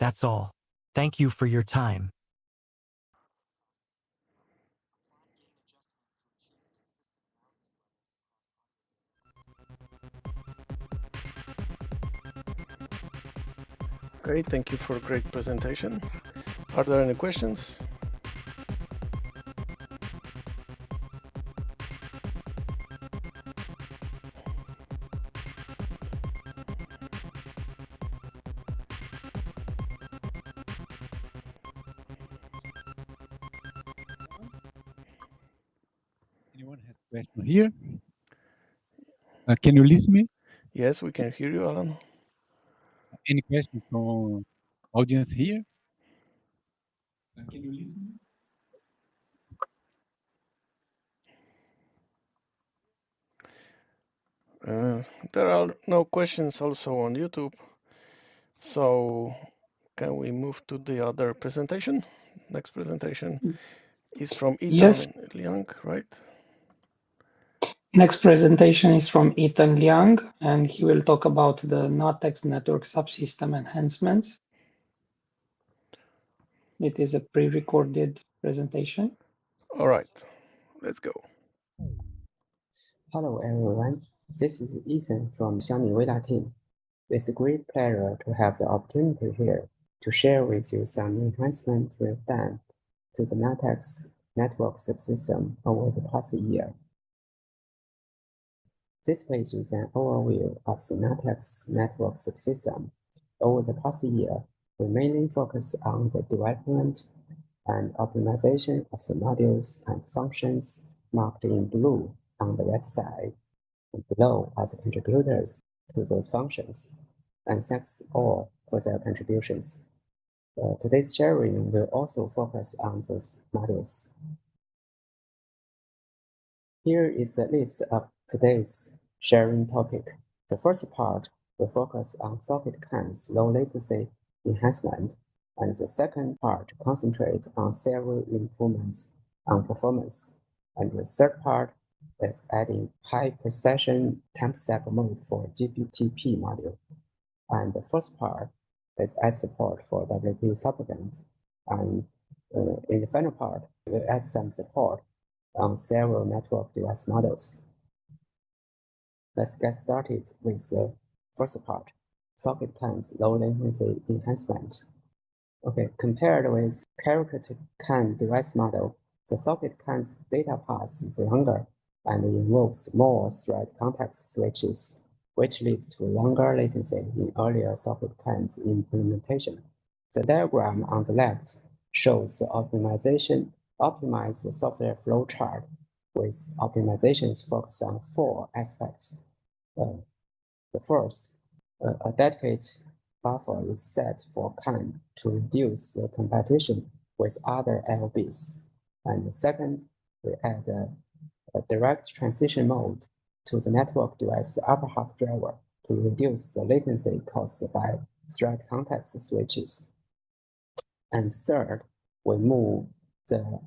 That's all. Thank you for your time. Great, thank you for a great presentation. Are there any questions? Anyone has a question here? Can you listen me? Yes, we can hear you, Alan. Any questions from audience here? Can you listen? There are no questions also on YouTube. So can we move to the other presentation? Next presentation is from Ethan Yes. Liang, right? Next presentation is from Ethan Liang, and he will talk about the NuttX network subsystem enhancements. It is a pre-recorded presentation. All right, let's go. Hello everyone, this is Ethan from Xiaomi Weda team. It's a great pleasure to have the opportunity here to share with you some enhancements we've done to the NuttX network subsystem over the past year. This page is an overview of the NuttX network subsystem. Over the past year, we mainly focused on the development and optimization of the modules and functions marked in blue on the right side. And below are the contributors to those functions. And thanks all for their contributions. Today's sharing will also focus on those modules. Here is the list of today's sharing topic. The first part will focus on socket CAN's low latency enhancement, and the second part concentrate on several improvements on performance. And the third part is adding high precision temp step mode for GPTP module. And the first part is add support for WP supplement. And in the final part, we'll add some support on several network device models. Let's get started with the first part, socket CAN's low latency enhancement. Okay, compared with character CAN device model, the socket CAN's data path is longer and involves more thread context switches, which lead to longer latency in earlier socket CAN's implementation. The diagram on the left shows the optimized software flowchart with optimizations focused on four aspects. The first, a dedicated buffer is set for CAN to reduce the competition with other LBs. And the second, we add a direct transition mode to the network device upper half driver to reduce the latency caused by thread context switches. And third, we move the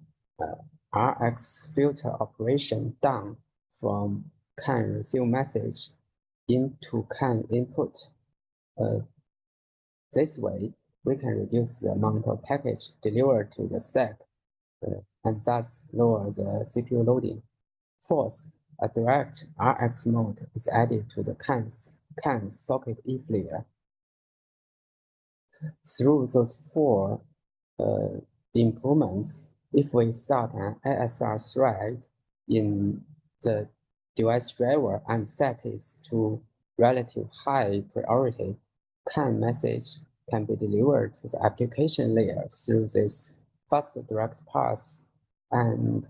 RX filter operation down from CAN receive message into CAN input. This way, we can reduce the amount of package delivered to the stack and thus lower the CPU loading. Fourth, a direct RX mode is added to the CAN socket if layer. Through those four improvements, if we start an ASR thread in the device driver and set it to relative high priority, CAN message can be delivered to the application layer through this fast direct path, and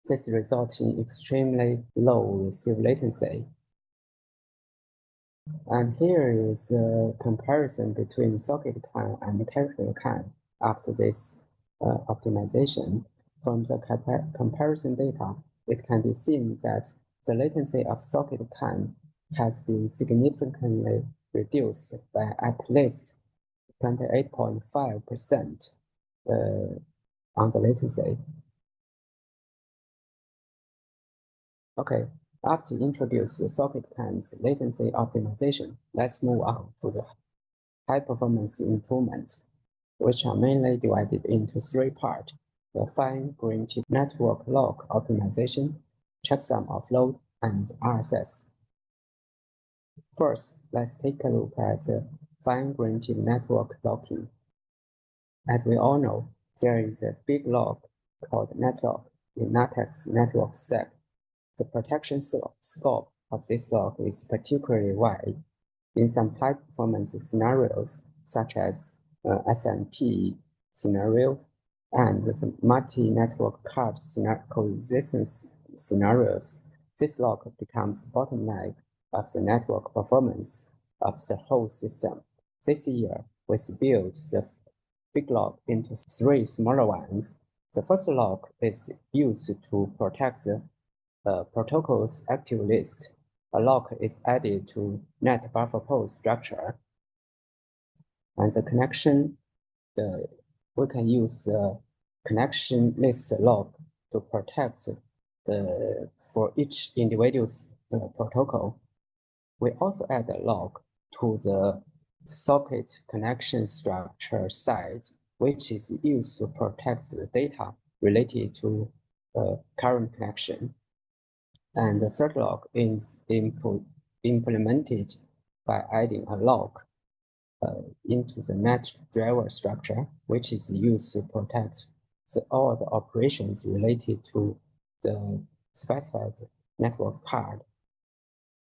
this results in extremely low receive latency. And here is a comparison between socket CAN and character CAN after this optimization. From the comparison data, it can be seen that the latency of socket CAN has been significantly reduced by at least 28.5% on the latency. Okay, after introduce the socket CAN's latency optimization, let's move on to the high-performance improvement, which are mainly divided into three parts: the fine-grained network lock optimization, checksum of load, and RSS. First, let's take a look at the fine-grained network locking. As we all know, there is a big lock called netlock in NuttX network stack. The protection scope of this lock is particularly wide. In some high-performance scenarios, such as SMP scenario and the multi-network card coexistence scenarios, this lock becomes bottleneck of the network performance of the whole system. This year, we split the big lock into three smaller ones. The first lock is used to protect the protocol's active list. A lock is added to net buffer pool structure, and the connection, we can use the connection list lock to protect for each individual protocol. We also add a lock to the socket connection structure side, which is used to protect the data related to current connection. And the third lock is implemented by adding a lock into the net driver structure, which is used to protect all the operations related to the specified network card.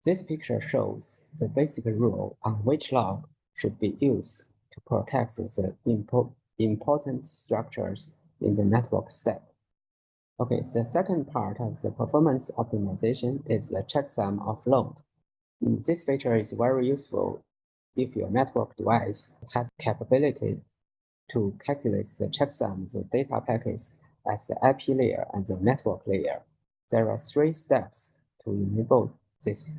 This picture shows the basic rule on which lock should be used to protect the important structures in the network stack. Okay, the second part of the performance optimization is the checksum of load. This feature is very useful if your network device has capability to calculate the checksum of the data packets at the IP layer and the network layer. There are three steps to enable this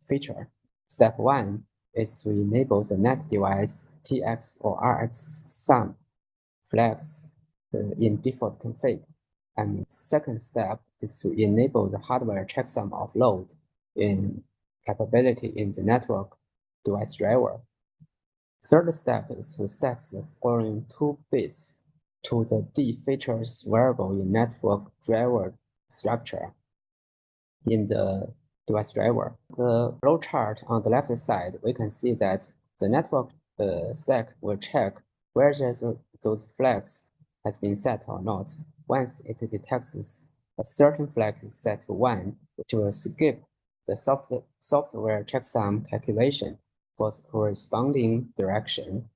feature. Step 1 is to enable the net device TX or RX sum flags in default config. And second step is to enable the hardware checksum of load in capability in the network device driver. Third step is to set the following 2 bits to the D features variable in network driver structure in the device driver. The flow chart on the left side, we can see that the network stack will check whether those flags has been set or not. Once it detects a certain flag is set to 1, it will skip the software checksum calculation for the corresponding direction,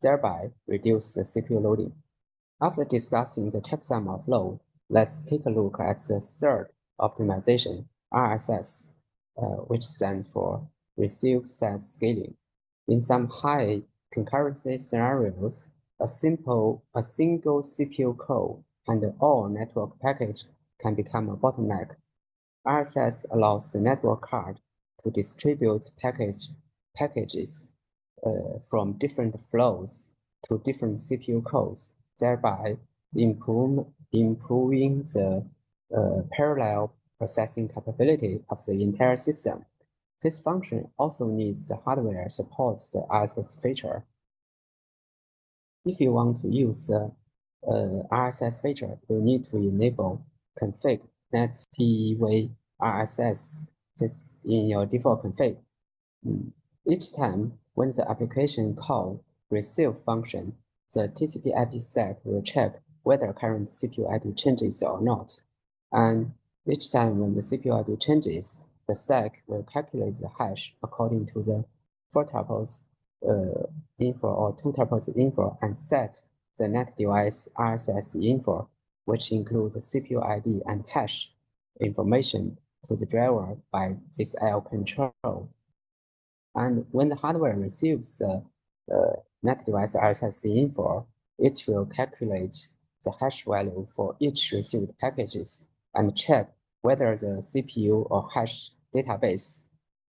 thereby reduce the CPU loading. After discussing the checksum of load, let's take a look at the third optimization, RSS, which stands for Receive Set Scaling. In some high concurrency scenarios, a single CPU core and all network package can become a bottleneck. RSS allows the network card to distribute packages from different flows to different CPU cores, thereby improving the parallel processing capability of the entire system. This function also needs the hardware support the RSS feature. If you want to use the RSS feature, you need to enable config net-dev RSS this in your default config. Each time when the application call receive function, the TCP IP stack will check whether current CPU ID changes or not. And each time when the CPU ID changes, the stack will calculate the hash according to the 4 tuples info or 2 tuples info and set the net device RSS info, which include the CPU ID and hash information to the driver by this L control. And when the hardware receives the net device RSS info, it will calculate the hash value for each received packages and check whether the CPU or hash database,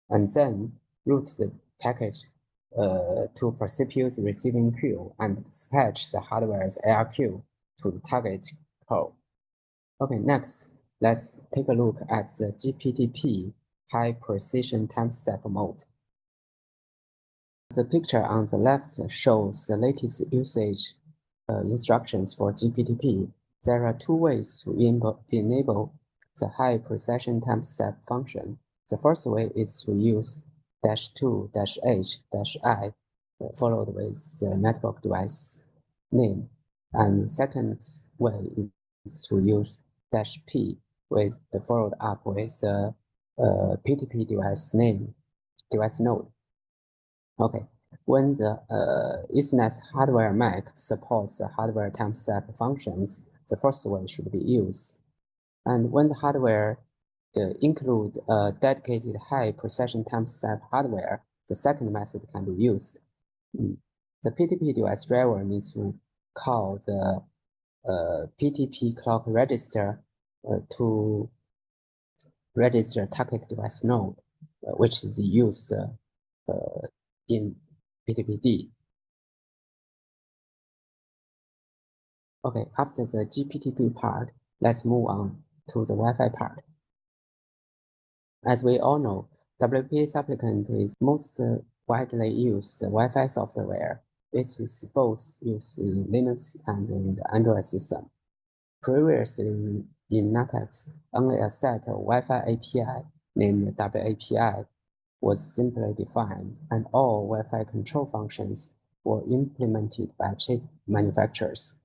and then route the package to per CPU's receiving queue and dispatch the hardware's ARQ to the target core. Okay, next, let's take a look at the GPTP high precision timestamp mode. The picture on the left shows the latest usage instructions for GPTP. There are two ways to enable the high precision timestamp function. The first way is to use -2-h-i followed with the network device name, and second way is to use -p with followed up with the PTP device name, device node. Okay, when the Ethernet hardware MAC supports the hardware timestamp functions, the first one should be used. And when the hardware include dedicated high precision timestamp hardware, the second method can be used. The PTP device driver needs to call the PTP clock register to register target device node, which is used in PTPD. Okay, after the GPTP part, let's move on to the Wi-Fi part. As we all know, WPA supplicant is most widely used Wi-Fi software. It is both used in Linux and in the Android system. Previously, in NuttX, only a set of Wi-Fi API named WAPI was simply defined, and all Wi-Fi control functions were implemented by chip manufacturers.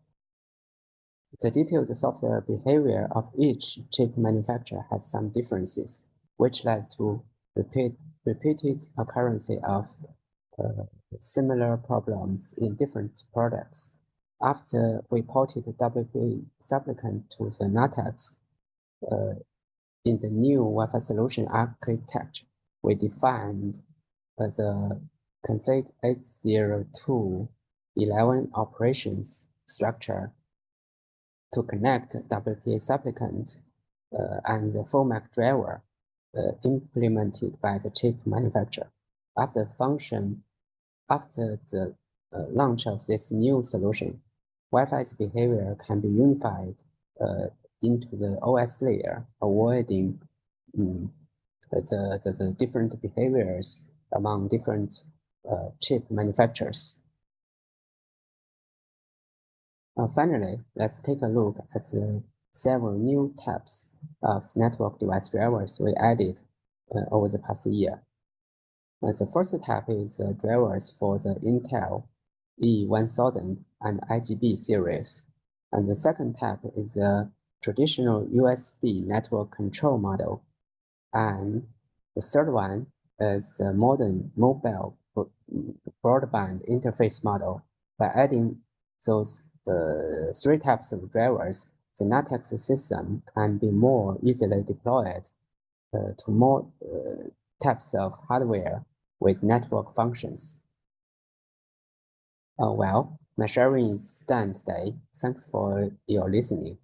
The detailed software behavior of each chip manufacturer has some differences, which led to repeated occurrence of similar problems in different products. After we ported WPA supplicant to the NuttX, in the new Wi-Fi solution architecture, we defined the config 802.11 operations structure to connect WPA supplicant and the FOMAC driver implemented by the chip manufacturer. After the launch of this new solution, Wi-Fi's behavior can be unified into the OS layer, avoiding the different behaviors among different chip manufacturers. Finally, let's take a look at the several new types of network device drivers we added over the past year. The first type is drivers for the Intel E1000 and IGB series. And the second type is the traditional USB network control model. And the third one is the modern mobile broadband interface model. By adding those three types of drivers, the NuttX system can be more easily deployed to more types of hardware with network functions. Well, my sharing is done today. Thanks for your listening.